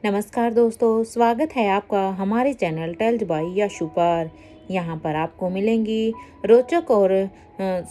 नमस्कार दोस्तों, स्वागत है आपका हमारे चैनल टेल्स बाय यशु पर। यहाँ पर आपको मिलेंगी रोचक और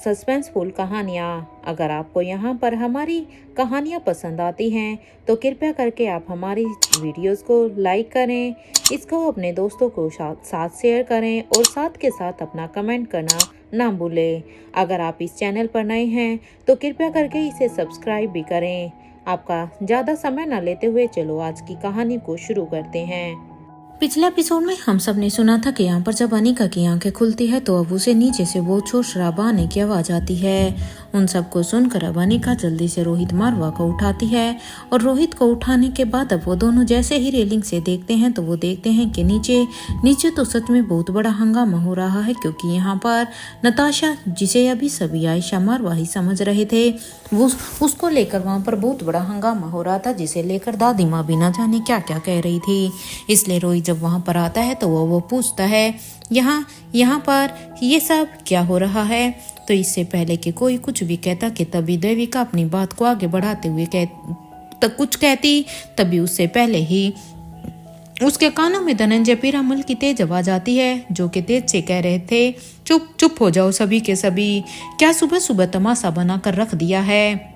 सस्पेंसफुल कहानियाँ। अगर आपको यहाँ पर हमारी कहानियाँ पसंद आती हैं तो कृपया करके आप हमारी वीडियोस को लाइक करें, इसको अपने दोस्तों को साथ शेयर करें और साथ के साथ अपना कमेंट करना ना भूलें। अगर आप इस चैनल पर नए हैं तो कृपया करके इसे सब्सक्राइब भी करें। आपका ज़्यादा समय न लेते हुए चलो आज की कहानी को शुरू करते हैं। पिछले एपिसोड में हम सब ने सुना था कि यहाँ पर जब अनिका की आंखें खुलती है तो अब उसे नीचे से वो छोर शराबा आने की आवाज आती है। उन सबको सुनकर अब अनिका जल्दी से रोहित मारवा को उठाती है और रोहित को उठाने के बाद अब वो दोनों जैसे ही रेलिंग से देखते हैं तो वो देखते हैं कि नीचे तो सच में बहुत बड़ा हंगामा हो रहा है, क्योंकि यहाँ पर नताशा, जिसे अभी सभी आयशा मारवा ही समझ रहे थे, वो उसको लेकर वहाँ पर बहुत बड़ा हंगामा हो रहा था, जिसे लेकर दादी माँ भी ना जाने क्या क्या कह रही थी। इसलिए रोहित जब वहाँ पर आता है तो वो पूछता है यहाँ पर ये सब क्या हो रहा है। तो इससे पहले कि कोई कुछ भी कहता कि तभी देविका अपनी बात को आगे बढ़ाते हुए कुछ कहती, तभी उससे पहले ही उसके कानों में धनंजय पीरामल की तेज आवाज आती है, जो कि तेज से कह रहे थे, चुप चुप हो जाओ सभी के सभी, क्या सुबह सुबह तमाशा बनाकर रख दिया है।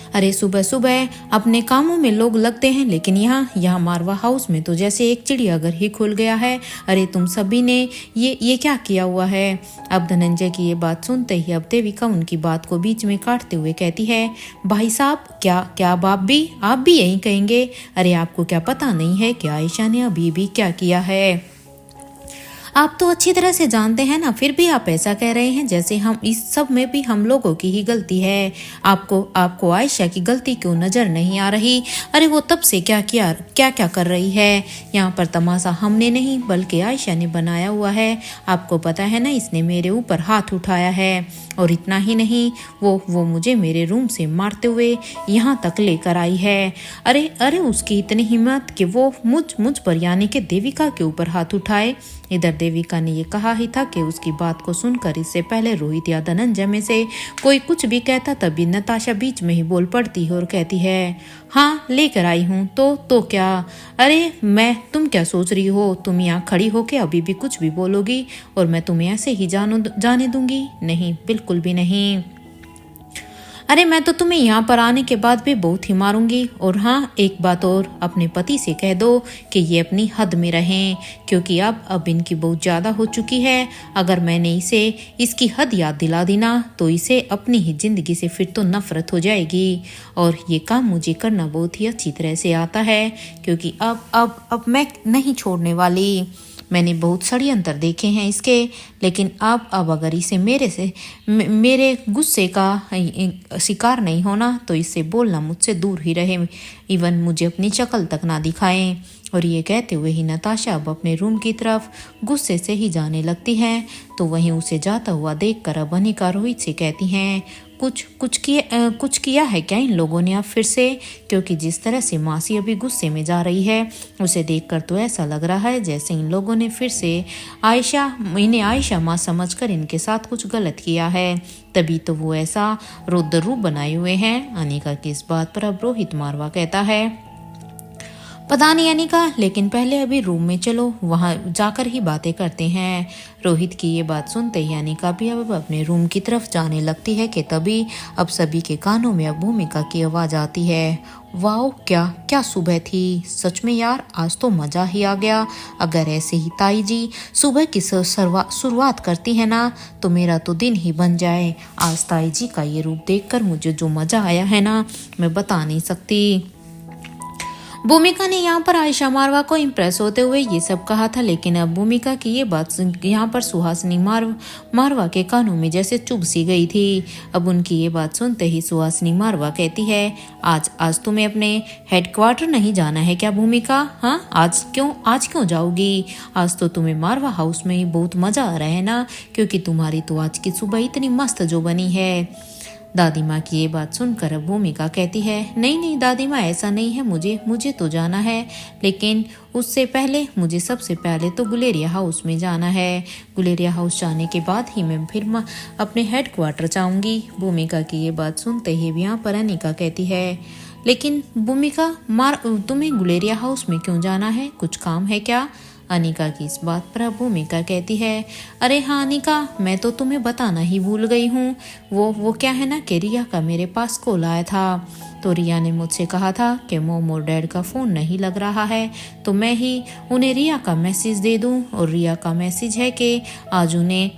अरे सुबह सुबह अपने कामों में लोग लगते हैं, लेकिन यहाँ मारवा हाउस में तो जैसे एक चिड़ियाघर ही खुल गया है। अरे तुम सभी ने ये क्या किया हुआ है। अब धनंजय की ये बात सुनते ही अब देविका उनकी बात को बीच में काटते हुए कहती है, भाई साहब क्या आप भी यही कहेंगे। अरे आपको क्या पता नहीं है कि आयशा ने अभी भी क्या किया है। आप तो अच्छी तरह से जानते हैं ना, फिर भी आप ऐसा कह रहे हैं जैसे हम इस सब में भी हम लोगों की ही गलती है। आपको आयशा की गलती क्यों नजर नहीं आ रही। अरे वो तब से क्या कर रही है। यहाँ पर तमाशा हमने नहीं बल्कि आयशा ने बनाया हुआ है। आपको पता है ना, इसने मेरे ऊपर हाथ उठाया है, और इतना ही नहीं, वो मुझे मेरे रूम से मारते हुए यहाँ तक लेकर आई है। अरे उसकी इतनी हिम्मत कि वो मुझ पर यानी कि देविका के ऊपर हाथ उठाए। इधर देविका ने ये कहा ही था कि उसकी बात को सुनकर इससे पहले रोहित या धनंजय में से कोई कुछ भी कहता, तभी नताशा बीच में ही बोल पड़ती है और कहती है, हाँ लेकर आई हूँ तो क्या। अरे तुम क्या सोच रही हो, तुम यहाँ खड़ी होके अभी भी कुछ भी बोलोगी और मैं तुम्हें ऐसे ही जाने दूंगी? नहीं, बिल्कुल भी नहीं। अरे मैं तो तुम्हें यहाँ पर आने के बाद भी बहुत ही मारूंगी। और हाँ, एक बात और, अपने पति से कह दो कि ये अपनी हद में रहें, क्योंकि अब इनकी बहुत ज़्यादा हो चुकी है। अगर मैंने इसे इसकी हद याद दिला दी ना तो इसे अपनी ही ज़िंदगी से फिर तो नफरत हो जाएगी। और ये काम मुझे करना बहुत ही अच्छी तरह से आता है, क्योंकि अब मैं नहीं छोड़ने वाली। मैंने बहुत षड्यंत्र देखे हैं इसके, लेकिन अब अगर इसे मेरे गुस्से का शिकार नहीं होना तो इससे बोलना मुझसे दूर ही रहे, इवन मुझे अपनी शक्ल तक ना दिखाएं। और ये कहते हुए ही नताशा अब अपने रूम की तरफ गुस्से से ही जाने लगती है। तो वहीं उसे जाता हुआ देखकर अब अनिका रोहित से कहती हैं, कुछ किया है क्या इन लोगों ने अब फिर से, क्योंकि जिस तरह से मासी अभी गुस्से में जा रही है उसे देखकर तो ऐसा लग रहा है जैसे इन लोगों ने फिर से इन्हें आयशा माँ समझकर इनके साथ कुछ गलत किया है, तभी तो वो ऐसा रौद्र रूप बनाए हुए हैं। अनिका की इस बात पर अब रोहित मारवा कहता है, पता नहीं अनिका, लेकिन पहले अभी रूम में चलो, वहां जाकर ही बातें करते हैं। रोहित की ये बात सुनते ही अनिका भी अब अपने रूम की तरफ जाने लगती है कि तभी अब सभी के कानों में अब भूमिका की आवाज आती है, वाओ क्या सुबह थी, सच में यार आज तो मजा ही आ गया। अगर ऐसे ही ताई जी सुबह की शुरुआत करती है ना तो मेरा तो दिन ही बन जाए। आज ताई जी का ये रूप देखकर मुझे जो मजा आया है ना, मैं बता नहीं सकती। भूमिका ने यहाँ पर आयशा मारवा को इम्प्रेस होते हुए ये सब कहा था, लेकिन अब भूमिका की ये बात यहाँ पर सुहासिनी मारवा के कानों में जैसे चुभ सी गई थी। अब उनकी ये बात सुनते ही सुहासिनी मारवा कहती है, आज तुम्हें अपने हेडक्वार्टर नहीं जाना है क्या भूमिका? हाँ, आज क्यों जाओगी? आज तो तुम्हें मारवा हाउस में ही बहुत मजा आ रहा है ना, क्योंकि तुम्हारी तो आज की सुबह इतनी मस्त जो बनी है। दादी माँ की ये बात सुनकर अब भूमिका कहती है, नहीं दादी माँ, ऐसा नहीं है, मुझे तो जाना है, लेकिन उससे पहले मुझे सबसे पहले तो गुलेरिया हाउस में जाना है। गुलेरिया हाउस जाने के बाद ही मैं फिर अपने हेडक्वार्टर जाऊंगी। भूमिका की ये बात सुनते ही यहाँ पर अनिका कहती है, लेकिन भूमिका तुम्हें गुलेरिया हाउस में क्यों जाना है, कुछ काम है क्या? अनिका की इस बात पर भूमिका कहती है, अरे हाँ अनिका, मैं तो तुम्हें बताना ही भूल गई हूँ। वो क्या है ना कि रिया का मेरे पास कॉल आया था। तो रिया ने मुझसे कहा था कि मोम और डैड का फ़ोन नहीं लग रहा है, तो मैं ही उन्हें रिया का मैसेज दे दूँ। और रिया का मैसेज है कि आज उन्हें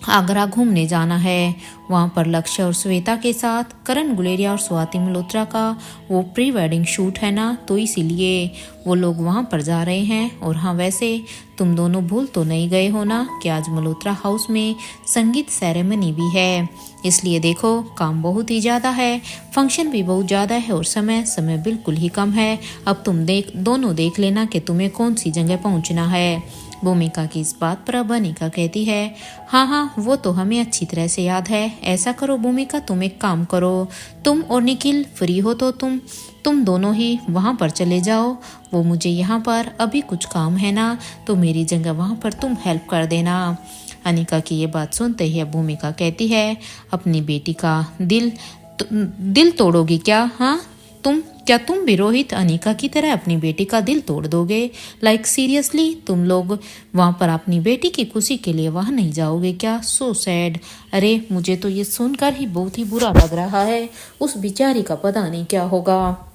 आगरा घूमने जाना है। वहाँ पर लक्ष्य और श्वेता के साथ करण गुलेरिया और स्वाति मल्होत्रा का वो प्री वेडिंग शूट है ना, तो इसीलिए वो लोग वहाँ पर जा रहे हैं। और हाँ, वैसे तुम दोनों भूल तो नहीं गए हो ना कि आज मल्होत्रा हाउस में संगीत सेरेमनी भी है। इसलिए देखो, काम बहुत ही ज़्यादा है, फंक्शन भी बहुत ज़्यादा है और समय बिल्कुल ही कम है। अब तुम दोनों देख लेना कि तुम्हें कौन सी जगह पहुँचना है। भूमिका की इस बात पर अब अनिका कहती है, हाँ, वो तो हमें अच्छी तरह से याद है। ऐसा करो भूमिका, तुम एक काम करो, तुम और निखिल फ्री हो तो तुम दोनों ही वहाँ पर चले जाओ। वो मुझे यहाँ पर अभी कुछ काम है ना, तो मेरी जगह वहाँ पर तुम हेल्प कर देना। अनिका की ये बात सुनते ही अब भूमिका कहती है, अपनी बेटी का दिल तोड़ोगी क्या? हाँ, तुम भी रोहित अनिका की तरह अपनी बेटी का दिल तोड़ दोगे? लाइक सीरियसली, तुम लोग वहाँ पर अपनी बेटी की खुशी के लिए वहाँ नहीं जाओगे क्या? So sad. अरे मुझे तो ये सुनकर ही बहुत ही बुरा लग रहा है। उस बेचारी का पता नहीं क्या होगा।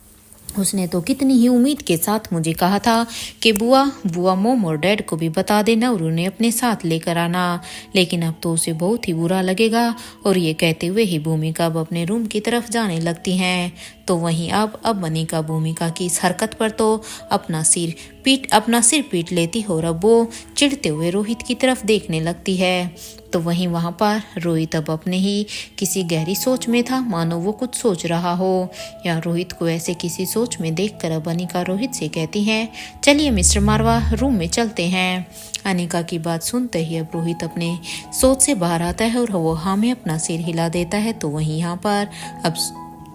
उसने तो कितनी ही उम्मीद के साथ मुझे कहा था कि बुआ मोम और डैड को भी बता देना और उन्हें अपने साथ लेकर आना, लेकिन अब तो उसे बहुत ही बुरा लगेगा। और ये कहते हुए ही भूमिका अब अपने रूम की तरफ जाने लगती हैं। तो वहीं अब अनिका भूमिका की इस हरकत पर तो अपना सिर पीट लेती हो और अब वो चिढ़ते हुए रोहित की तरफ देखने लगती है। तो वहीं वहाँ पर रोहित अब अपने ही किसी गहरी सोच में था, मानो वो कुछ सोच रहा हो। या रोहित को ऐसे किसी सोच में देखकर अब अनिका रोहित से कहती है, चलिए मिस्टर मारवा, रूम में चलते हैं। अनिका की बात सुनते ही अब रोहित अपने सोच से बाहर आता है और वो हाँ में अपना सिर हिला देता है। तो वहीं यहाँ पर अब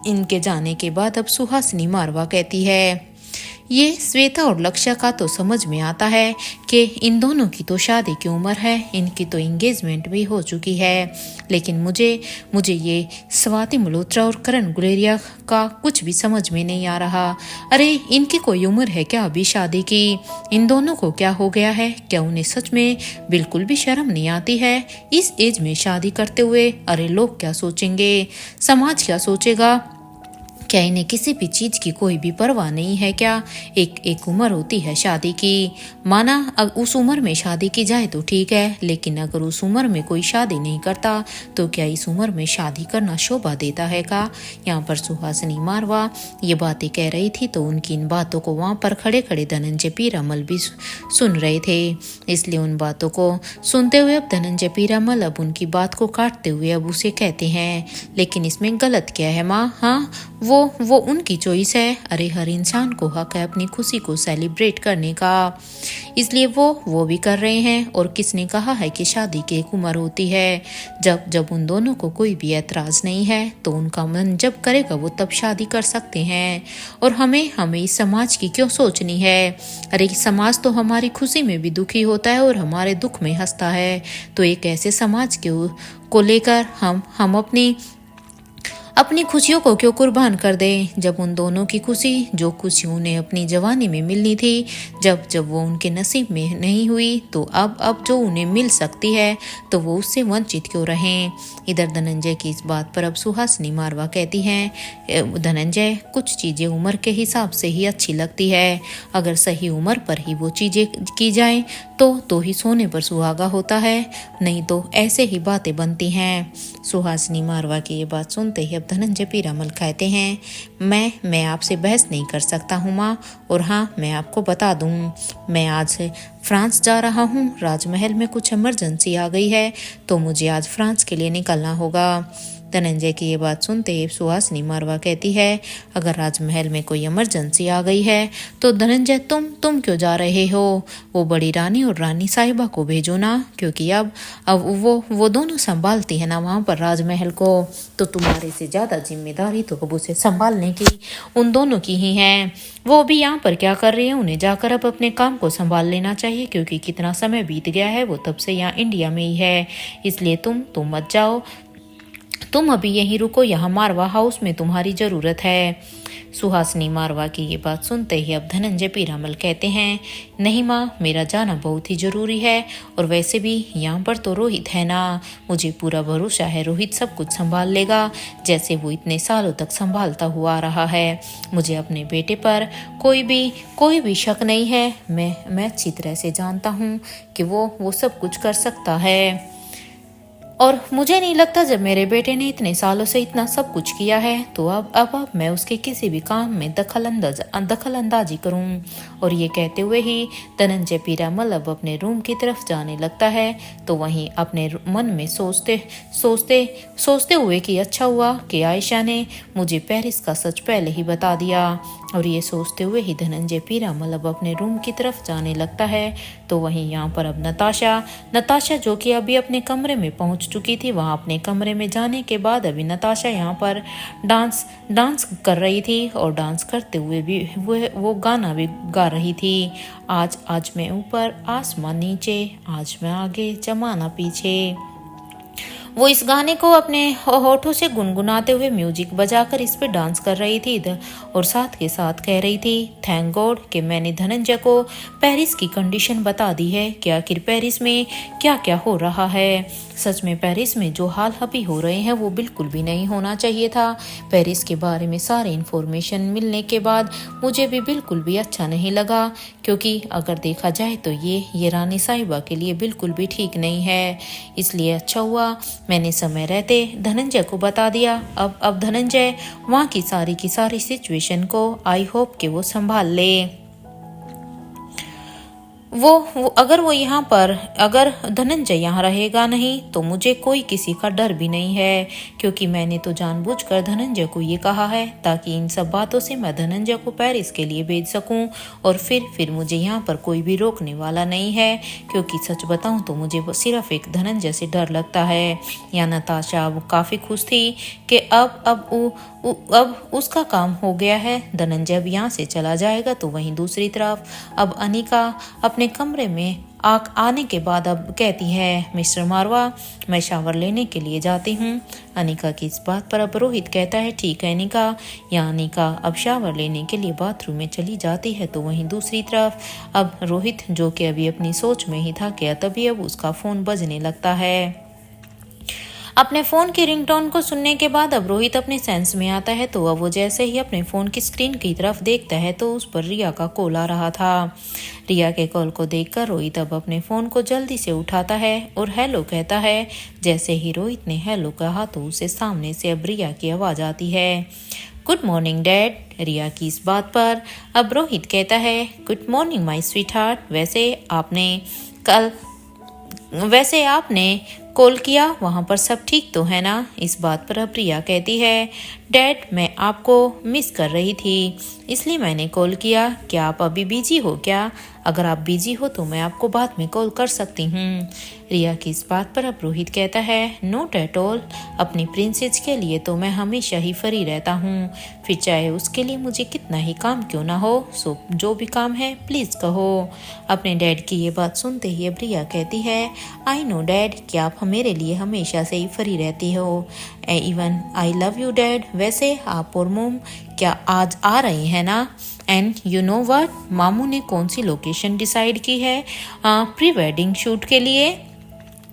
इनके जाने के बाद अब सुहासिनी मारवा कहती है, ये श्वेता और लक्ष्य का तो समझ में आता है कि इन दोनों की तो शादी की उम्र है, इनकी तो एंगेजमेंट भी हो चुकी है, लेकिन मुझे ये स्वाति मल्होत्रा और करण गुलेरिया का कुछ भी समझ में नहीं आ रहा। अरे इनकी कोई उम्र है क्या अभी शादी की? इन दोनों को क्या हो गया है? क्या उन्हें सच में बिल्कुल भी शर्म नहीं आती है इस एज में शादी करते हुए? अरे लोग क्या सोचेंगे, समाज क्या सोचेगा? क्या इन्हें किसी भी चीज की कोई भी परवाह नहीं है क्या? एक उम्र होती है शादी की, माना उस उम्र में शादी की जाए तो ठीक है, लेकिन अगर उस उम्र में कोई शादी नहीं करता तो क्या इस उम्र में शादी करना शोभा देता है का? यहाँ पर सुहासिनी मारवा ये बातें कह रही थी तो उनकी इन बातों को वहाँ पर खड़े खड़े धनंजय पीरामल भी सुन रहे थे। इसलिए उन बातों को सुनते हुए अब धनंजय पीरामल अब उनकी बात को काटते हुए अब उसे कहते हैं, लेकिन इसमें गलत क्या है माँ? हाँ, वो उनकी चॉइस है। अरे हर इंसान को हक है अपनी खुशी को सेलिब्रेट करने का, इसलिए वो भी कर रहे हैं। और किसने कहा है कि शादी की एक उम्र होती है? जब उन दोनों को कोई भी ऐतराज नहीं है तो उनका मन जब करेगा वो तब शादी कर सकते हैं। और हमें इस समाज की क्यों सोचनी है? अरे समाज तो हमारी खुशी में भी दुखी होता है और हमारे दुख में हंसता है, तो एक ऐसे समाज को लेकर हम अपनी खुशियों को क्यों कुर्बान कर दें? जब उन दोनों की जो खुशी उन्हें अपनी जवानी में मिलनी थी, जब वो उनके नसीब में नहीं हुई, तो अब जो उन्हें मिल सकती है तो वो उससे वंचित क्यों रहें? इधर धनंजय की इस बात पर अब सुहासिनी मारवा कहती हैं, धनंजय कुछ चीज़ें उम्र के हिसाब से ही अच्छी लगती है, अगर सही उम्र पर ही वो चीज़ें की जाएं तो ही सोने पर सुहागा होता है, नहीं तो ऐसे ही बातें बनती हैं। सुहासिनी मारवा की ये बात सुनते ही अब धनंजय पीरामल कहते हैं, मैं आपसे बहस नहीं कर सकता हूँ माँ, और हाँ मैं आपको बता दूँ, मैं आज से फ्रांस जा रहा हूँ। राजमहल में कुछ इमरजेंसी आ गई है तो मुझे आज फ्रांस के लिए निकलना होगा। धनंजय की ये बात सुनते ही सुहासिनी मारवा कहती है, अगर राजमहल में कोई इमरजेंसी आ गई है तो धनंजय तुम क्यों जा रहे हो? वो बड़ी रानी और रानी साहिबा को भेजो ना, क्योंकि अब वो दोनों संभालती है ना वहाँ पर राजमहल को, तो तुम्हारे से ज़्यादा जिम्मेदारी तो अब उसे संभालने की उन दोनों की ही है। वो भी यहाँ पर क्या कर रही है? उन्हें जाकर अब अपने काम को संभाल लेना चाहिए, क्योंकि कितना समय बीत गया है, वो तब से यहाँ इंडिया में ही है। इसलिए तुम मत जाओ, तुम अभी यहीं रुको, यहाँ मारवा हाउस में तुम्हारी ज़रूरत है। सुहासिनी मारवा की ये बात सुनते ही अब धनंजय पीरामल कहते हैं, नहीं माँ, मेरा जाना बहुत ही जरूरी है, और वैसे भी यहाँ पर तो रोहित है ना, मुझे पूरा भरोसा है रोहित सब कुछ संभाल लेगा, जैसे वो इतने सालों तक संभालता हुआ आ रहा है। मुझे अपने बेटे पर कोई भी शक नहीं है। मैं अच्छी तरह से जानता हूँ कि वो सब कुछ कर सकता है, और मुझे नहीं लगता जब मेरे बेटे ने इतने सालों से इतना सब कुछ किया है तो अब मैं उसके किसी भी काम में दखल अंदाजी करूं। और ये कहते हुए ही धनंजय पीरामल अब अपने रूम की तरफ जाने लगता है, तो वहीं अपने मन में सोचते हुए कि अच्छा हुआ कि आयशा ने मुझे पेरिस का सच पहले ही बता दिया। और ये सोचते हुए ही धनंजय पीरामल अब अपने रूम की तरफ जाने लगता है, तो वहीं यहाँ पर अब नताशा जो कि अभी अपने कमरे में पहुंच चुकी थी, वहां अपने कमरे में जाने के बाद अभी नताशा यहाँ पर डांस कर रही थी, और डांस करते हुए भी वो गाना भी गा रही थी। आज मैं ऊपर आसमान नीचे, आज मैं आगे जमाना पीछे। वो इस गाने को अपने होठों से गुनगुनाते हुए म्यूजिक बजाकर इस पे डांस कर रही थी, और साथ के साथ कह रही थी, थैंक गॉड कि मैंने धनंजय को पेरिस की कंडीशन बता दी है कि आखिर पेरिस में क्या क्या हो रहा है। सच में पेरिस में जो हाल अभी हो रहे हैं वो बिल्कुल भी नहीं होना चाहिए था। पेरिस के बारे में सारे इन्फॉर्मेशन मिलने के बाद मुझे भी बिल्कुल भी अच्छा नहीं लगा, क्योंकि अगर देखा जाए तो ये रानी साहिबा के लिए बिल्कुल भी ठीक नहीं है। इसलिए अच्छा हुआ मैंने समय रहते धनंजय को बता दिया। अब धनंजय वहाँ की सारी सिचुएशन को आई होप कि वो संभाल ले। अगर धनंजय यहाँ रहेगा नहीं तो मुझे कोई किसी का डर भी नहीं है, क्योंकि मैंने तो जानबूझकर धनंजय को ये कहा है ताकि इन सब बातों से मैं धनंजय को पेरिस के लिए भेज सकूं, और फिर मुझे यहाँ पर कोई भी रोकने वाला नहीं है। क्योंकि सच बताऊं तो मुझे सिर्फ एक धनंजय से डर लगता है। या नताशा अब काफी खुश थी कि अब उसका काम हो गया है, धनंजय अब यहाँ से चला जाएगा। तो वहीं दूसरी तरफ अब अनिका अपने कमरे में आने के बाद अब कहती है, मिस्टर मारवा, मैं शावर लेने के लिए जाती हूँ। अनिका की इस बात पर अब रोहित कहता है, ठीक है अनिका। या अनिका अब शावर लेने के लिए बाथरूम में चली जाती है। तो वहीं दूसरी तरफ अब रोहित, जो कि अभी अपनी सोच में ही था, क्या तभी अब उसका फोन बजने लगता है। अपने फोन की रिंगटोन को सुनने के बाद अब रोहित अपने सेंस में आता है, तो अब वो जैसे ही अपने फोन की स्क्रीन की तरफ देखता है तो उस पर रिया का कॉल आ रहा था। रिया के कॉल को देखकर रोहित अब अपने फोन को जल्दी से उठाता है और हेलो कहता है। जैसे ही रोहित ने हेलो कहा तो उसे सामने से अब रिया की आवाज आती है। Good morning dad. रिया की इस बात पर अब रोहित कहता है, good morning my sweet heart. वैसे आपने कॉल किया, वहाँ पर सब ठीक तो है ना? इस बात पर अब रिया कहती है, डैड मैं आपको मिस कर रही थी इसलिए मैंने कॉल किया। क्या आप अभी बिजी हो क्या? अगर आप बिजी हो तो मैं आपको बाद में कॉल कर सकती हूँ। रिया की इस बात पर अब रोहित कहता है, नॉट एट ऑल। अपनी प्रिंसेस के लिए तो मैं हमेशा ही फ्री रहता हूँ, फिर चाहे उसके लिए मुझे कितना ही काम क्यों ना हो। सो जो भी काम है प्लीज कहो। अपने डैड की ये बात सुनते ही अब रिया कहती है, आई नो डैड कि आप मेरे लिए हमेशा से ही फ्री रहती हो। Even I love you dad. वैसे आप और मोम क्या आज आ रही है ना? एंड यू नो व्हाट, मामू ने कौन सी लोकेशन डिसाइड की है प्री वेडिंग शूट के लिए?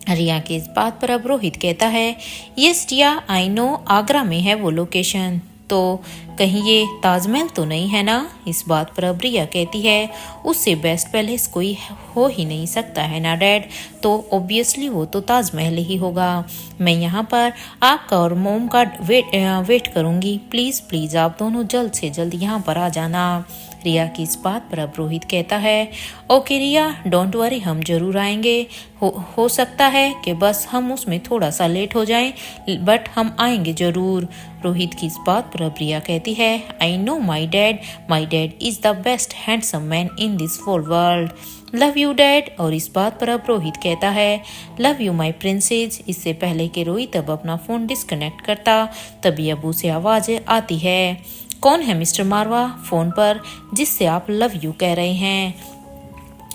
रिया की इस बात पर अब रोहित कहता है, yes Riya I know, Agra में है वो लोकेशन। तो कहीं ये ताजमहल तो नहीं है ना? इस बात पर अब रिया कहती है, उससे बेस्ट पैलेस कोई हो ही नहीं सकता है ना डैड, तो ऑब्वियसली वो तो ताजमहल ही होगा। मैं यहाँ पर आपका और मोम का वेट करूँगी। प्लीज़ प्लीज़ आप दोनों जल्द से जल्द यहाँ पर आ जाना। रिया की इस बात पर अब रोहित कहता है, ओके रिया डोंट वरी, हम जरूर आएंगे। हो सकता है कि बस हम उसमें थोड़ा सा लेट हो जाएं, बट हम आएंगे जरूर। रोहित की इस बात पर अब रिया कहती है, I know my dad is the best handsome man in this whole world. Love you dad. और इस बात पर अब रोहित कहता है, लव यू माई प्रिंसेस। इससे पहले कि रोहित अब अपना फोन डिस्कनेक्ट करता, तभी अब उसे आवाज आती है, कौन है मिस्टर मारवा फोन पर जिससे आप लव यू कह रहे हैं?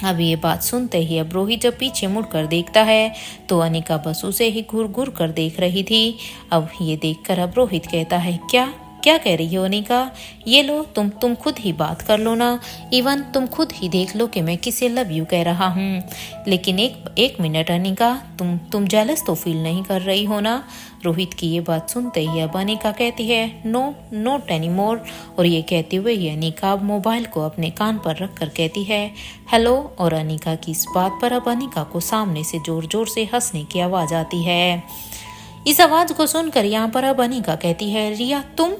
अब ये बात सुनते ही अब रोहित जब पीछे मुड़कर देखता है तो अनिका बस उसे ही घूर घूर कर देख रही थी। अब ये देखकर अब रोहित कहता है, क्या कह रही हो अनिका? ये लो तुम खुद ही बात कर लो ना। इवन तुम खुद ही देख लो कि मैं किसे लव यू कह रहा हूँ। लेकिन एक मिनट अनिका, तुम जेलस तो फील नहीं कर रही हो ना? रोहित की ये बात सुनते ही अब अनिका कहती है नो नॉट एनी मोर। और ये कहते हुए ही अनिका अब मोबाइल को अपने कान पर रख कर कहती है हेलो। और अनिका की इस बात पर अब अनिका को सामने से जोर जोर से हंसने की आवाज आती है। इस आवाज को सुनकर यहाँ पर अब अनिका कहती है रिया तुम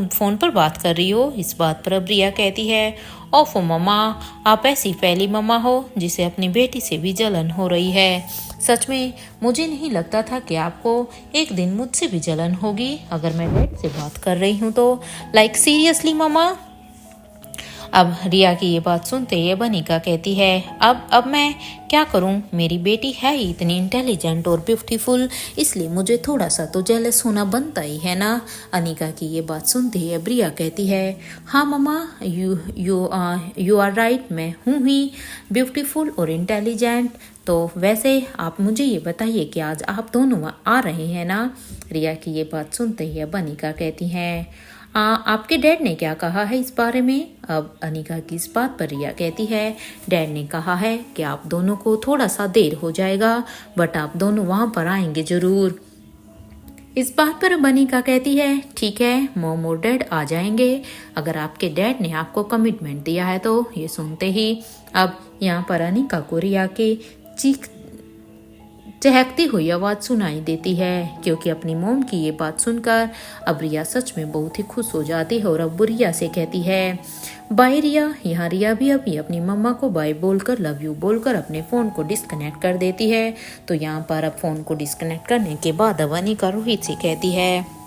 फोन पर बात कर रही हो? इस बात पर अब रिया कहती है ओफो मम्मा, आप ऐसी पहली मम्मा हो जिसे अपनी बेटी से भी जलन हो रही है। सच में मुझे नहीं लगता था कि आपको एक दिन मुझसे भी जलन होगी अगर मैं डैड से बात कर रही हूँ तो। लाइक सीरियसली मम्मा? अब रिया की ये बात सुनते ही अनिका कहती है अब मैं क्या करूं, मेरी बेटी है ही इतनी इंटेलिजेंट और ब्यूटीफुल, इसलिए मुझे थोड़ा सा तो जेलस होना बनता ही है ना। अनिका की ये बात सुनते ही रिया कहती है हाँ मम्मा, यू आर राइट, मैं हूँ ही ब्यूटीफुल और इंटेलिजेंट। तो वैसे आप मुझे ये बताइए कि आज आप दोनों आ रहे हैं ना? रिया की ये बात सुनते ही अनिका कहती हैं आपके डैड ने क्या कहा है इस बारे में? अब अनिका की इस बात पर रिया कहती है डैड ने कहा है कि आप दोनों को थोड़ा सा देर हो जाएगा, बट आप दोनों वहां पर आएंगे जरूर। इस बात पर अनिका कहती है ठीक है, मॉम और डैड आ जाएंगे अगर आपके डैड ने आपको कमिटमेंट दिया है तो। ये सुनते ही अब यहाँ पर अनिका को रिया के चहकती हुई आवाज सुनाई देती है, क्योंकि अपनी मोम की ये बात सुनकर अब रिया सच में बहुत ही खुश हो जाती है और अब वो रिया से कहती है बाय रिया। यहाँ रिया भी अभी अपनी मम्मा को बाय बोलकर लव यू बोलकर अपने फ़ोन को डिस्कनेक्ट कर देती है। तो यहाँ पर अब फ़ोन को डिस्कनेक्ट करने के बाद अब अनिका रोहित से कहती है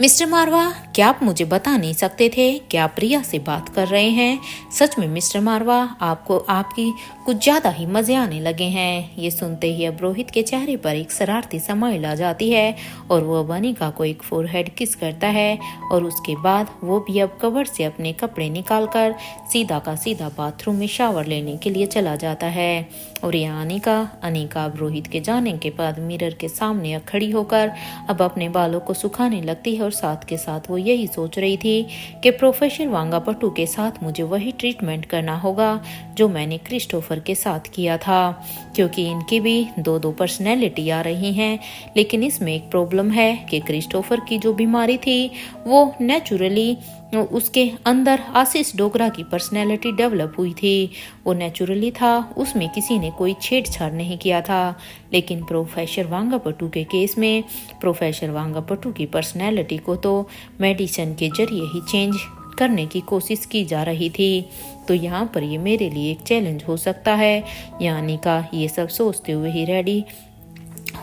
मिस्टर मारवा, क्या आप मुझे बता नहीं सकते थे कि आप रिया से बात कर रहे हैं? सच में मिस्टर मारवा, आपको आपकी कुछ ज़्यादा ही मज़े आने लगे हैं। ये सुनते ही अब रोहित के चेहरे पर एक शरारती स्माइल आ जाती है और वो अब अनिका को एक फोरहेड किस करता है और उसके बाद वो भी अब कवर से अपने कपड़े निकाल कर सीधा का सीधा बाथरूम में शावर लेने के लिए चला जाता है। और यहाँ अनिका अब रोहित के जाने के बाद मिरर के सामने खड़ी होकर अब अपने बालों को सुखाने लगती है और साथ के साथ वो यही सोच रही थी कि प्रोफेसर वांगापट्टू के साथ मुझे वही ट्रीटमेंट करना होगा जो मैंने क्रिस्टोफर के साथ किया था, क्योंकि इनकी भी दो पर्सनैलिटी आ रही हैं। लेकिन इसमें एक प्रॉब्लम है कि क्रिस्टोफर की जो बीमारी थी वो नेचुरली उसके अंदर आशीष डोगरा की पर्सनैलिटी डेवलप हुई थी, वो नेचुरली था, उसमें किसी ने कोई छेड़छाड़ नहीं किया था। लेकिन प्रोफेसर वांगापट्टू के केस में प्रोफेसर वांगापट्टू की पर्सनैलिटी को तो मेडिसिन के जरिए ही चेंज करने की कोशिश की जा रही थी। तो यहाँ पर ये मेरे लिए एक चैलेंज हो सकता है। यानी का ये सब सोचते हुए ही रेडी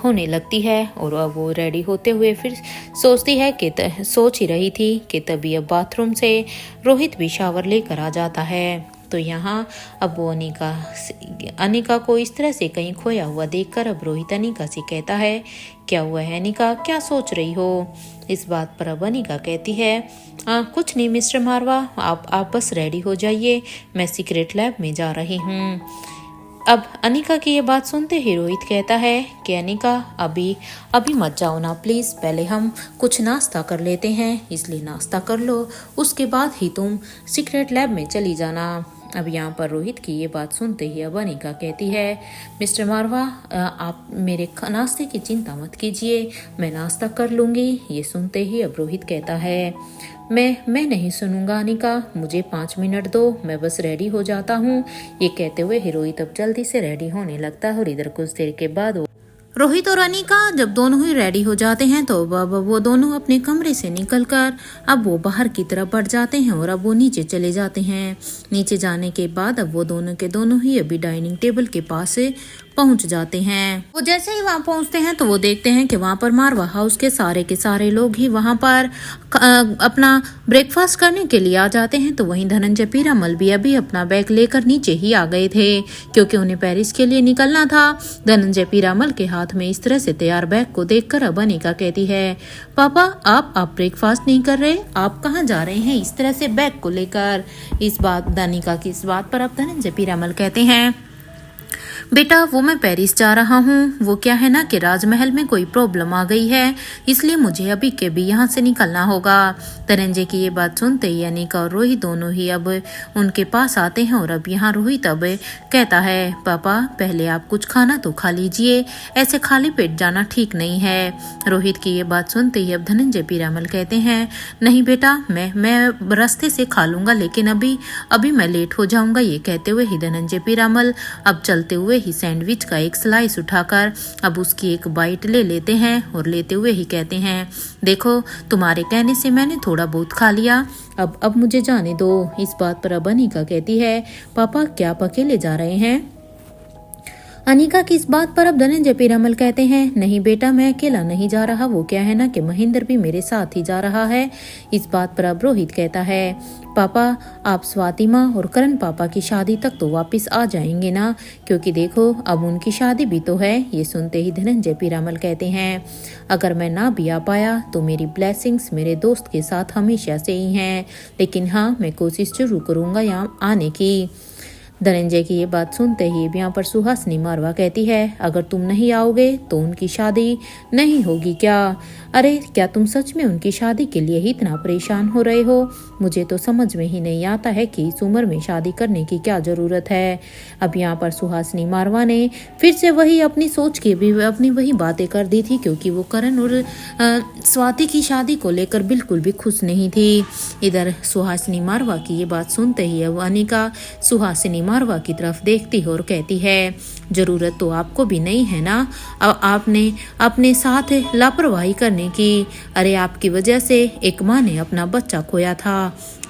होने लगती है और अब वो रेडी होते हुए फिर सोचती है कि सोच ही रही थी कि तभी अब बाथरूम से रोहित भी शावर लेकर आ जाता है। तो यहाँ अब वो अनिका को इस तरह से कहीं खोया हुआ देखकर अब रोहित अनिका से कहता है क्या हुआ है अनिका, क्या सोच रही हो? इस बात पर अब अनिका कहती है कुछ नहीं मिस्टर मारवा, आप बस रेडी हो जाइए, मैं सीक्रेट लैब में जा रही हूँ। अब अनिका की ये बात सुनते ही रोहित कहता है कि अनिका अभी मत जाओ ना प्लीज़, पहले हम कुछ नाश्ता कर लेते हैं, इसलिए नाश्ता कर लो, उसके बाद ही तुम सीक्रेट लैब में चली जाना। अब यहाँ पर रोहित की ये बात सुनते ही अब अनिका कहती है मिस्टर मारवा, आप मेरे नाश्ते की चिंता मत कीजिए, मैं नाश्ता कर लूँगी। ये सुनते ही अब रोहित कहता है मैं नहीं सुनूंगा अनिका, मुझे 5 मिनट दो, मैं बस रेडी हो जाता हूँ। ये कहते हुए रोहित अब जल्दी से रेडी होने लगता है और इधर कुछ देर के बाद रोहित और अनिका जब दोनों ही रेडी हो जाते हैं तो अब वो दोनों अपने कमरे से निकलकर अब वो बाहर की तरफ बढ़ जाते हैं और अब वो नीचे चले जाते हैं। नीचे जाने के बाद अब वो दोनों के दोनों ही अभी डाइनिंग टेबल के पास से पहुंच जाते हैं। वो जैसे ही वहां पहुंचते हैं तो वो देखते हैं कि वहां पर मारवा हाउस के सारे लोग ही वहां पर अपना ब्रेकफास्ट करने के लिए आ जाते हैं। तो वहीं धनंजय पीरामल भी अभी अपना बैग लेकर नीचे ही आ गए थे, क्योंकि उन्हें पेरिस के लिए निकलना था। धनंजय पीरामल के हाथ में इस तरह से तैयार बैग को देखकर अब अनिका कहती है पापा आप ब्रेकफास्ट नहीं कर रहे, आप कहाँ जा रहे हैं इस तरह से बैग को लेकर? इस बात अनिका की इस बात पर अब धनंजय पीरामल कहते हैं बेटा वो मैं पेरिस जा रहा हूँ, वो क्या है ना कि राजमहल में कोई प्रॉब्लम आ गई है, इसलिए मुझे अभी के भी यहाँ से निकलना होगा। धनंजय की ये बात सुनते ही अनिका और रोहित दोनों ही अब उनके पास आते हैं और अब यहाँ रोहित अब कहता है, पापा पहले आप कुछ खाना तो खा लीजिए, ऐसे खाली पेट जाना ठीक नहीं है। रोहित की ये बात सुनते ही अब धनंजय पीरामल कहते हैं, नहीं बेटा मैं रास्ते से खा लूंगा, लेकिन अभी मैं लेट हो जाऊंगा। ये कहते हुए ही धनंजय पीरामल अब चलते हुए ही सैंडविच का एक स्लाइस उठाकर अब उसकी एक बाइट ले लेते हैं और लेते हुए ही कहते हैं, देखो तुम्हारे कहने से मैंने थोड़ा बहुत खा लिया, अब मुझे जाने दो। इस बात पर अब अनिका कहती है, पापा क्या आप अकेले जा रहे हैं? अनिका की इस बात पर अब धनंजय पीरामल कहते हैं, नहीं बेटा मैं अकेला नहीं जा रहा, वो क्या है ना कि महेंद्र भी मेरे साथ ही जा रहा है। इस बात पर अब रोहित कहता है, पापा आप स्वाति माँ और करण पापा की शादी तक तो वापस आ जाएंगे ना, क्योंकि देखो अब उनकी शादी भी तो है। ये सुनते ही धनंजय पीरामल कहते हैं, अगर मैं ना भी आ पाया तो मेरी ब्लेसिंग्स मेरे दोस्त के साथ हमेशा से ही हैं, लेकिन हाँ मैं कोशिश जरूर करूँगा यहाँ आने की। धनंजय की ये बात सुनते ही यहाँ पर सुहासिनी मारवा कहती है, अगर तुम नहीं आओगे तो उनकी शादी नहीं होगी क्या? अरे क्या तुम सच में उनकी शादी के लिए ही इतना परेशान हो रहे हो? मुझे तो समझ में ही नहीं आता है कि इस उम्र में शादी करने की क्या जरूरत है। अब यहाँ पर सुहासिनी मारवा ने फिर से वही अपनी सोच के भी अपनी वही बातें कर दी थी, क्योंकि वो करण और स्वाति की शादी को लेकर बिल्कुल भी खुश नहीं थी। इधर सुहासिनी मारवा की ये बात सुनते ही अब अनिका सुहासिनी मारवा की तरफ देखती है और कहती है, जरूरत तो आपको भी नहीं है ना आपने अपने साथ लापरवाही करने की। अरे आपकी वजह से एक माँ ने अपना बच्चा खोया था।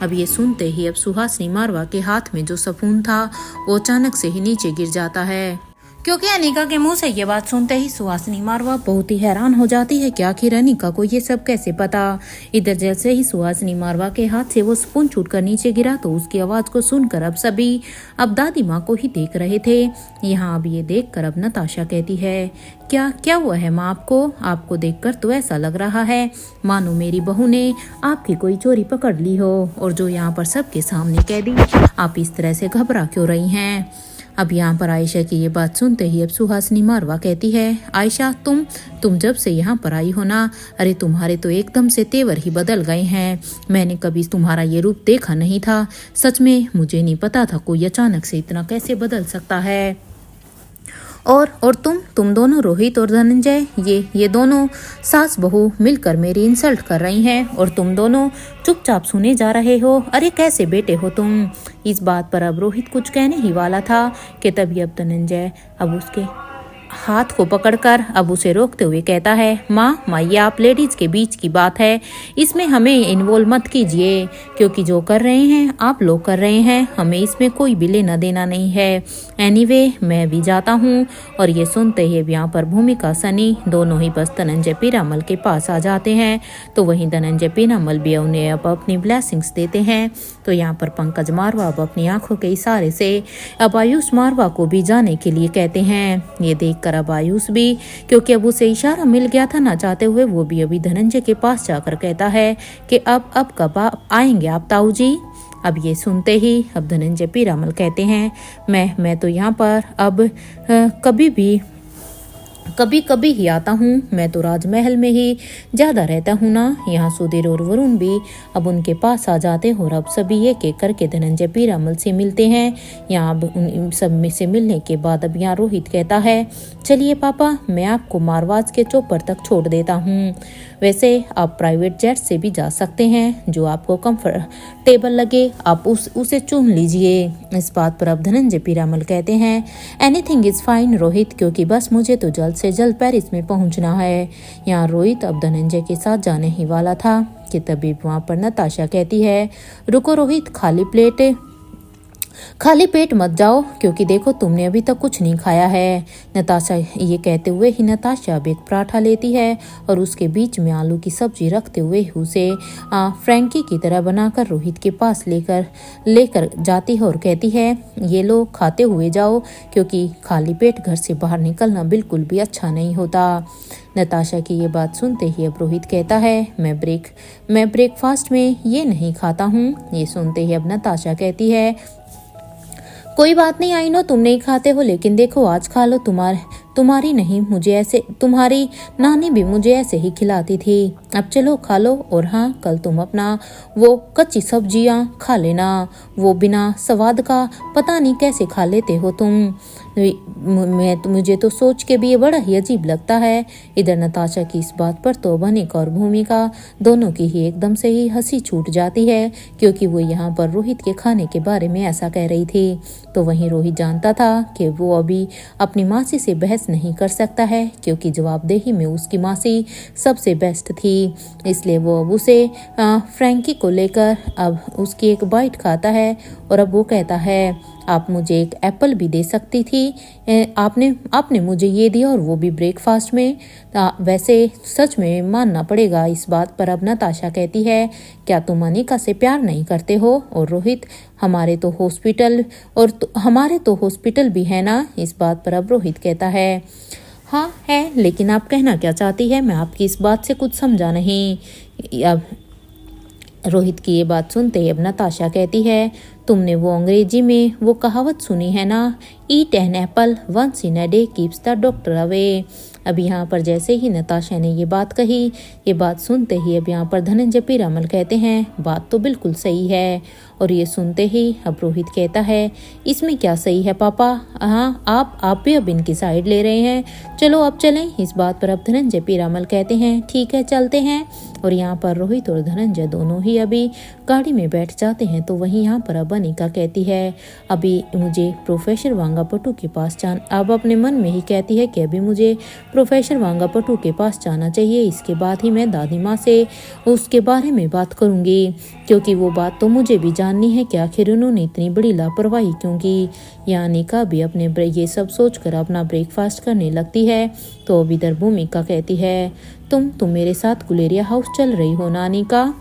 अब ये सुनते ही अब सुहासिनी मारवा के हाथ में जो सफून था वो अचानक से ही नीचे गिर जाता है, क्योंकि अनिका के मुंह से ये बात सुनते ही सुहासिनी मारवा बहुत ही हैरान हो जाती है कि आखिर अनिका को ये सब कैसे पता। इधर जैसे ही सुहासिनी मारवा के हाथ से वो स्पून छूटकर नीचे गिरा तो उसकी आवाज को सुनकर अब सभी अब दादी माँ को ही देख रहे थे। यहाँ अब ये देखकर अब नताशा कहती है, क्या हुआ है माँ आपको देखकर तो ऐसा लग रहा है मानो मेरी बहू ने आपकी कोई चोरी पकड़ ली हो, और जो यहाँ पर सबके सामने कह दी। आप इस तरह से घबरा क्यों रही हैं? अब यहाँ पर आयशा की ये बात सुनते ही अब सुहासिनी मारवा कहती है, आयशा तुम जब से यहाँ पर आई हो ना, अरे तुम्हारे तो एकदम से तेवर ही बदल गए हैं। मैंने कभी तुम्हारा ये रूप देखा नहीं था, सच में मुझे नहीं पता था कोई अचानक से इतना कैसे बदल सकता है। और तुम दोनों रोहित और धनंजय ये दोनों सास बहू मिलकर मेरी इंसल्ट कर रही हैं और तुम दोनों चुपचाप सुने जा रहे हो। अरे कैसे बेटे हो तुम? इस बात पर अब रोहित कुछ कहने ही वाला था कि तभी अब धनंजय अब उसके हाथ को पकड़कर अब उसे रोकते हुए कहता है, माँ ये आप लेडीज के बीच की बात है, इसमें हमें इन्वॉल्व मत कीजिए, क्योंकि जो कर रहे हैं आप लोग कर रहे हैं, हमें इसमें कोई भी लेना देना नहीं है। एनीवे मैं भी जाता हूँ। और ये सुनते ही यहाँ पर भूमिका सनी दोनों ही बस धनंजय पीरामल के पास आ जाते हैं, तो वहीं धनंजय पीरामल भी उन्हें अब अपनी ब्लेसिंग्स देते हैं। तो यहाँ पर पंकज मारवा अब अपनी आंखों के इशारे से अब आयुष मारवा को भी जाने के लिए कहते हैं। ये देखकर अब आयुष भी, क्योंकि अब उसे इशारा मिल गया था ना चाहते हुए, वो भी अभी धनंजय के पास जाकर कहता है कि अब कब आएंगे आप ताऊ जी? अब ये सुनते ही अब धनंजय पीरामल कहते हैं, मैं तो यहाँ पर अब कभी कभी ही आता हूँ, मैं तो राजमहल में ही ज़्यादा रहता हूँ ना। यहाँ सुधीर और वरुण भी अब उनके पास आ जाते हैं और अब सभी एक एक करके धनंजय पीरामल से मिलते हैं। यहाँ अब उन सब में से मिलने के बाद अब यहाँ रोहित कहता है, चलिए पापा मैं आपको मारवाज के चौपर तक छोड़ देता हूँ, वैसे आप प्राइवेट जेट से भी जा सकते हैं, जो आपको कंफर्टेबल लगे आप उसे चुन लीजिए। इस बात पर अब धनंजय पीरामल कहते हैं, एनीथिंग इज़ फाइन रोहित, क्योंकि बस मुझे तो जल्द से जल्द पेरिस में पहुंचना है। यहाँ रोहित अब धनंजय के साथ जाने ही वाला था कि तभी वहाँ पर नताशा कहती है, रुको रोहित, खाली पेट मत जाओ, क्योंकि देखो तुमने अभी तक कुछ नहीं खाया है। नताशा ये कहते हुए ही नताशा अब एक पराठा लेती है और उसके बीच में आलू की सब्जी रखते हुए उसे फ्रैंकी की तरह बनाकर रोहित के पास लेकर जाती है और कहती है, ये लो खाते हुए जाओ, क्योंकि खाली पेट घर से बाहर निकलना बिल्कुल भी अच्छा नहीं होता। नताशा की ये बात सुनते ही अब रोहित कहता है, मैं ब्रेकफास्ट में ये नहीं खाता हूँ। ये सुनते ही अब नताशा कहती है, कोई बात नहीं, आई नो तुम नहीं खाते हो, लेकिन देखो आज खा लो। तुम्हारी नहीं, मुझे ऐसे, तुम्हारी नानी भी मुझे ऐसे ही खिलाती थी। अब चलो खा लो। और हाँ, कल तुम अपना वो कच्ची सब्जियां खा लेना, वो बिना स्वाद का पता नहीं कैसे खा लेते हो तुम। मुझे तो सोच के भी ये बड़ा ही अजीब लगता है। इधर नताशा की इस बात पर तो अनिका और भूमिका दोनों की ही एकदम से ही हंसी छूट जाती है, क्योंकि वो यहाँ पर रोहित के खाने के बारे में ऐसा कह रही थी। तो वहीं रोहित जानता था कि वो अभी अपनी मासी से बहस नहीं कर सकता है, क्योंकि जवाबदेही में उसकी मासी सबसे बेस्ट थी। इसलिए वो अब उसे फ्रैंकी को लेकर अब उसकी एक बाइट खाता है और अब वो कहता है, आप मुझे एक एप्पल भी दे सकती थी, आपने मुझे ये दिया और वो भी ब्रेकफास्ट में। वैसे सच में मानना पड़ेगा इस बात पर। अब नताशा कहती है, क्या तुम अनिका से प्यार नहीं करते हो? और रोहित, हमारे तो हॉस्पिटल भी है ना। इस बात पर अब रोहित कहता है, हाँ है, लेकिन आप कहना क्या चाहती है? मैं आपकी इस बात से कुछ समझा नहीं। अब रोहित की ये बात सुनते ही अब नताशा कहती है, तुमने वो अंग्रेजी में वो कहावत सुनी है ना, eat an apple once in a day keeps the doctor away. अब यहाँ पर जैसे ही नताशा ने ये बात कही, ये बात सुनते ही अब यहाँ पर धनंजय पीरामल कहते हैं, बात तो बिल्कुल सही है। और ये सुनते ही अब रोहित कहता है, इसमें क्या सही है पापा? हाँ, आप भी अब इनकी साइड ले रहे हैं, चलो अब चलें। इस बात पर अब धनंजय पीरामल कहते हैं, ठीक है चलते हैं। और यहाँ पर रोहित और धनंजय दोनों ही अभी गाड़ी में बैठ जाते हैं। तो वहीं यहाँ पर अब अनिका कहती है, अभी मुझे प्रोफेसर वांगापटू के पास अब अपने मन में ही कहती है कि अभी मुझे प्रोफेसर वांगापटू के पास जाना चाहिए। इसके बाद ही मैं दादी माँ से उसके बारे में बात करूँगी, क्योंकि वो बात तो मुझे भी जाननी है कि आखिर उन्होंने इतनी बड़ी लापरवाही क्यों की। या अनिका भी अपने ये सब सोचकर अपना ब्रेकफास्ट करने लगती है। तो अब इधर भूमिका कहती है, तुम मेरे साथ गुलेरिया हाउस चल रही हो ना अनिका?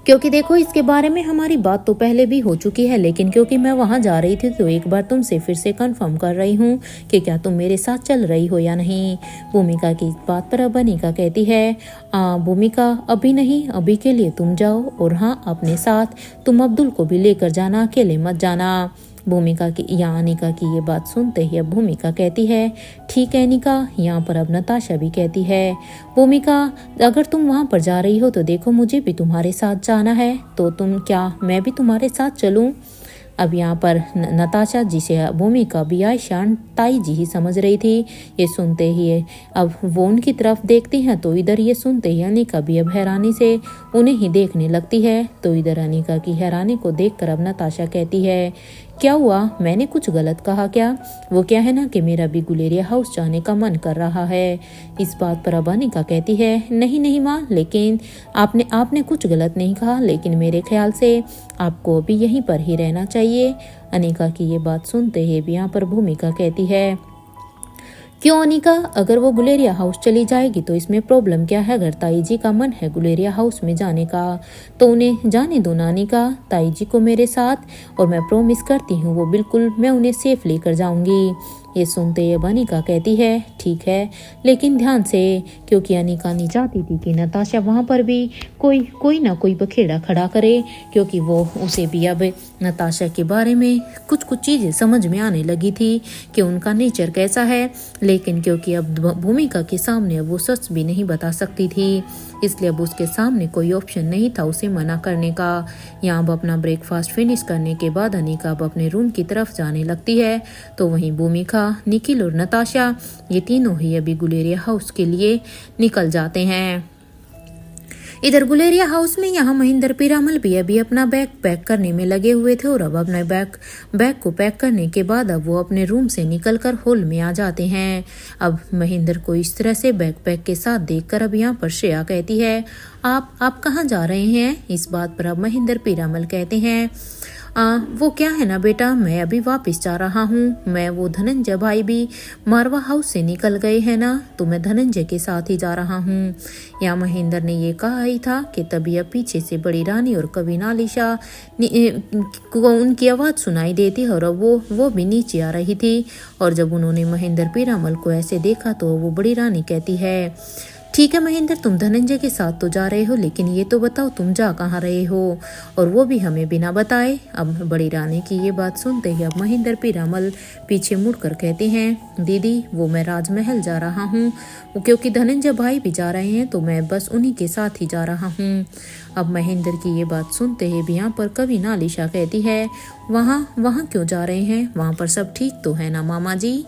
क्योंकि देखो, इसके बारे में हमारी बात तो पहले भी हो चुकी है, लेकिन क्योंकि मैं वहां जा रही थी तो एक बार तुमसे फिर से कंफर्म कर रही हूँ कि क्या तुम मेरे साथ चल रही हो या नहीं। भूमिका की बात पर अब अनिका कहती है, भूमिका अभी नहीं, अभी के लिए तुम जाओ, और हाँ अपने साथ तुम अब्दुल को भी लेकर जाना, अकेले मत जाना। भूमिका की या अनिका की ये बात सुनते ही अब भूमिका कहती है, ठीक है अनिका। यहाँ पर अब नताशा भी कहती है, भूमिका अगर तुम वहाँ पर जा रही हो तो देखो मुझे भी तुम्हारे साथ जाना है, तो मैं भी तुम्हारे साथ चलूँ? अब यहाँ पर नताशा, जिसे भूमिका भी आयशा ताई जी ही समझ रही थी, ये सुनते ही अब वो उनकी तरफ देखती हैं। तो इधर ये सुनते ही अनिका भी अब हैरानी से उन्हें ही देखने लगती है। तो इधर अनिका की हैरानी को देखकर अब नताशा कहती है, क्या हुआ, मैंने कुछ गलत कहा क्या? वो क्या है ना कि मेरा भी गुलेरिया हाउस जाने का मन कर रहा है। इस बात पर अब अनिका कहती है, नहीं माँ, लेकिन आपने कुछ गलत नहीं कहा, लेकिन मेरे ख्याल से आपको अभी यहीं पर ही रहना चाहिए। अनिका की ये बात सुनते ही भी यहाँ पर भूमिका कहती है, क्यों अनिका, अगर वो गुलेरिया हाउस चली जाएगी तो इसमें प्रॉब्लम क्या है? अगर ताई जी का मन है गुलेरिया हाउस में जाने का तो उन्हें जाने दो ना अनिका, ताई जी को मेरे साथ, और मैं प्रॉमिस करती हूँ वो बिल्कुल मैं उन्हें सेफ लेकर जाऊंगी। ये सुनते ही अनिका कहती है, ठीक है, लेकिन ध्यान से, क्योंकि अनिका नहीं चाहती थी कि नताशा वहाँ पर भी कोई ना कोई बखेड़ा खड़ा करे, क्योंकि वो उसे भी अब नताशा के बारे में कुछ चीज़ें समझ में आने लगी थी कि उनका नेचर कैसा है। लेकिन क्योंकि अब भूमिका के सामने वो सच भी नहीं बता सकती थी, इसलिए अब उसके सामने कोई ऑप्शन नहीं था उसे मना करने का। यहाँ अब अपना ब्रेकफास्ट फिनिश करने के बाद अनिका अब अपने रूम की तरफ जाने लगती है। तो वहीं भूमिका, निखिल और नताशा ये तीनों ही अभी गुलेरिया हाउस के लिए निकल जाते हैं। इधर गुलेरिया हाउस में यहाँ महेंद्र पीरामल भी अभी अपना बैग पैक करने में लगे हुए थे, और अब अपने बैग को पैक करने के बाद अब वो अपने रूम से निकलकर हॉल में आ जाते हैं। अब महेंद्र को इस तरह से बैग पैक के साथ देखकर अब यहाँ पर श्रेया कहती है, आप कहाँ जा रहे हैं? इस बात पर अब महेंद्र पीरामल कहते हैं, वो क्या है ना बेटा, मैं अभी वापस जा रहा हूँ। मैं वो धनंजय भाई भी मारवा हाउस से निकल गए हैं ना, तो मैं धनंजय के साथ ही जा रहा हूँ। या महेंद्र ने ये कहा ही था कि तभी अब पीछे से बड़ी रानी और कविन आलिशा को उनकी आवाज़ सुनाई देती है, और अब वो भी नीचे आ रही थी। और जब उन्होंने महेंद्र पीरामल को ऐसे देखा तो वो बड़ी रानी कहती है, ठीक है महेंद्र, तुम धनंजय के साथ तो जा रहे हो, लेकिन ये तो बताओ तुम जा कहाँ रहे हो, और वो भी हमें बिना बताए। अब बड़ी रानी की ये बात सुनते ही अब महेंद्र पीरामल पीछे मुड़कर कहते हैं, दीदी वो मैं राजमहल जा रहा हूँ, क्योंकि धनंजय भाई भी जा रहे हैं तो मैं बस उन्हीं के साथ ही जा रहा हूँ। अब महेंद्र की ये बात सुनते ही यहाँ पर कभी नालिशा कहती है, वहाँ क्यों जा रहे हैं, वहाँ पर सब ठीक तो है ना मामा जी।